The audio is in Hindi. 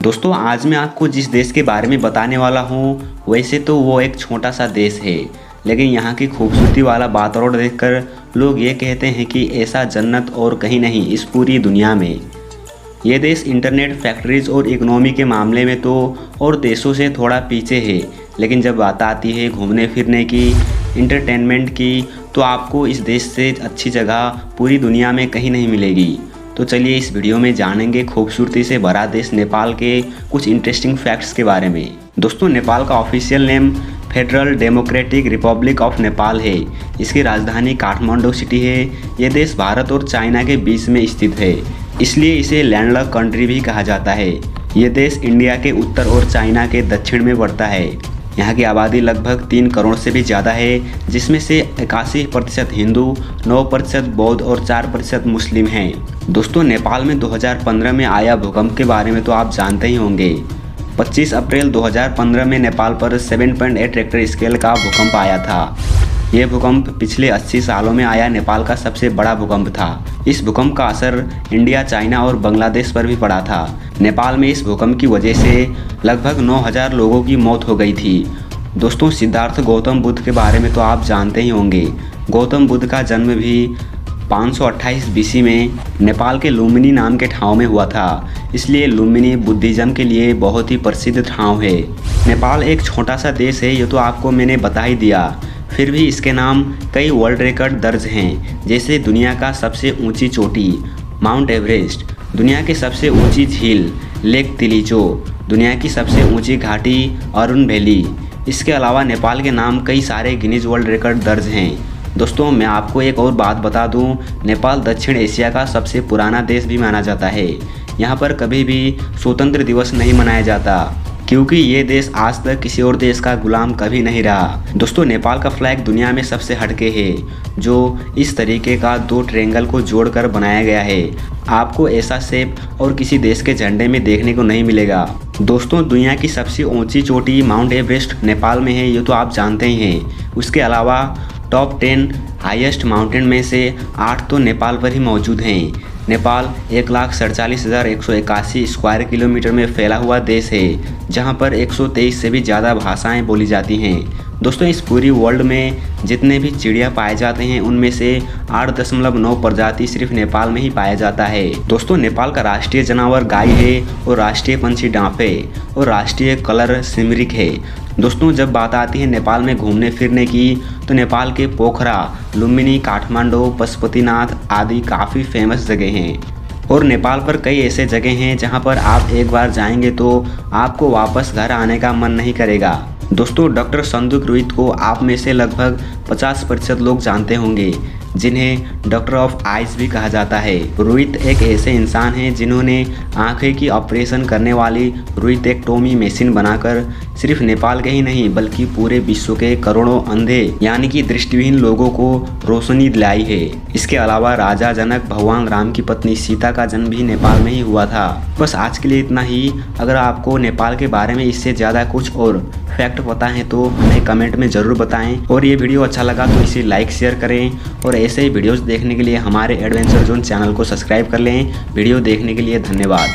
दोस्तों आज मैं आपको जिस देश के बारे में बताने वाला हूँ वैसे तो वो एक छोटा सा देश है, लेकिन यहाँ की खूबसूरती वाला वातावरण देखकर लोग ये कहते हैं कि ऐसा जन्नत और कहीं नहीं इस पूरी दुनिया में। ये देश इंटरनेट, फैक्ट्रीज और इकोनॉमी के मामले में तो और देशों से थोड़ा पीछे है, लेकिन जब बात आती है घूमने फिरने की, इंटरटेनमेंट की, तो आपको इस देश से अच्छी जगह पूरी दुनिया में कहीं नहीं मिलेगी। तो चलिए इस वीडियो में जानेंगे खूबसूरती से भरा देश नेपाल के कुछ इंटरेस्टिंग फैक्ट्स के बारे में। दोस्तों नेपाल का official name federal democratic Republic of Nepal है। इसकी राजधानी काठमांडू सिटी है। यह देश भारत और चाइना के बीच में स्थित है, इसलिए इसे लैंडलॉक कंट्री भी कहा जाता है। यह देश इंडिया के उत्तर और चाइना के दक्षिण में पड़ता है। यहाँ की आबादी लगभग 3 करोड़ से भी ज़्यादा है, जिसमें से 81% हिंदू, 9% बौद्ध और 4% मुस्लिम हैं। दोस्तों नेपाल में 2015 में आया भूकंप के बारे में तो आप जानते ही होंगे। 25 अप्रैल 2015 में नेपाल पर 7.8 रिक्टर स्केल का भूकंप आया था। यह भूकंप पिछले 80 सालों में आया नेपाल का सबसे बड़ा भूकंप था। इस भूकंप का असर इंडिया, चाइना और बांग्लादेश पर भी पड़ा था। नेपाल में इस भूकंप की वजह से लगभग 9000 लोगों की मौत हो गई थी। दोस्तों सिद्धार्थ गौतम बुद्ध के बारे में तो आप जानते ही होंगे। गौतम बुद्ध का जन्म भी 528 बीसी में नेपाल के लुम्बिनी नाम के ठाव में हुआ था, इसलिए लुम्बिनी बुद्धिज़्म के लिए बहुत ही प्रसिद्ध ठाव है। नेपाल एक छोटा सा देश है, ये तो आपको मैंने बता ही दिया, फिर भी इसके नाम कई वर्ल्ड रिकॉर्ड दर्ज हैं, जैसे दुनिया का सबसे ऊंची चोटी माउंट एवरेस्ट, दुनिया की सबसे ऊंची झील लेक तिलिचो, दुनिया की सबसे ऊंची घाटी अरुण वैली। इसके अलावा नेपाल के नाम कई सारे गिनीज वर्ल्ड रिकॉर्ड दर्ज हैं। दोस्तों मैं आपको एक और बात बता दूं, नेपाल दक्षिण एशिया का सबसे पुराना देश भी माना जाता है। यहाँ पर कभी भी स्वतंत्र दिवस नहीं मनाया जाता, क्योंकि ये देश आज तक किसी और देश का गुलाम कभी नहीं रहा। दोस्तों नेपाल का फ्लैग दुनिया में सबसे हटके है, जो इस तरीके का 2 ट्रायंगल को जोड़कर बनाया गया है। आपको ऐसा शेप और किसी देश के झंडे में देखने को नहीं मिलेगा। दोस्तों दुनिया की सबसे ऊंची चोटी माउंट एवरेस्ट नेपाल में है, ये तो आप जानते ही हैं। उसके अलावा टॉप 10 हाईएस्ट माउंटेन में से 8 तो नेपाल पर ही मौजूद हैं। नेपाल 1,47,181 स्क्वायर किलोमीटर में फैला हुआ देश है, जहां पर 123 से भी ज़्यादा भाषाएं बोली जाती हैं। दोस्तों इस पूरी वर्ल्ड में जितने भी चिड़िया पाए जाते हैं उनमें से 8.9 प्रजाति सिर्फ नेपाल में ही पाया जाता है। दोस्तों नेपाल का राष्ट्रीय जानवर गाय है और राष्ट्रीय पंछी डांफ है और राष्ट्रीय कलर सिमरिक है। दोस्तों जब बात आती है नेपाल में घूमने फिरने की, तो नेपाल के पोखरा, लुम्बिनी, काठमांडू, पशुपतिनाथ आदि काफ़ी फेमस जगह हैं। और नेपाल पर कई ऐसे जगह हैं जहां पर आप एक बार जाएंगे तो आपको वापस घर आने का मन नहीं करेगा। दोस्तों डॉक्टर संदीप रुईत को आप में से लगभग 50% लोग जानते होंगे, जिन्हें डॉक्टर ऑफ आइज भी कहा जाता है। रुईत एक ऐसे इंसान हैं जिन्होंने आंखें की ऑपरेशन करने वाली रुईटेक्टोमी मशीन बनाकर सिर्फ नेपाल के ही नहीं बल्कि पूरे विश्व के करोड़ों अंधे यानी कि दृष्टिहीन लोगों को रोशनी दिलाई है। इसके अलावा राजा जनक भगवान राम की पत्नी सीता का जन्म भी नेपाल में ही हुआ था। बस आज के लिए इतना ही। अगर आपको नेपाल के बारे में इससे ज़्यादा कुछ और फैक्ट पता है तो हमें कमेंट में ज़रूर बताएं, और ये वीडियो अच्छा लगा तो इसे लाइक शेयर करें, और ऐसे ही वीडियोस देखने के लिए हमारे एडवेंचर जोन चैनल को सब्सक्राइब कर लें। वीडियो देखने के लिए धन्यवाद।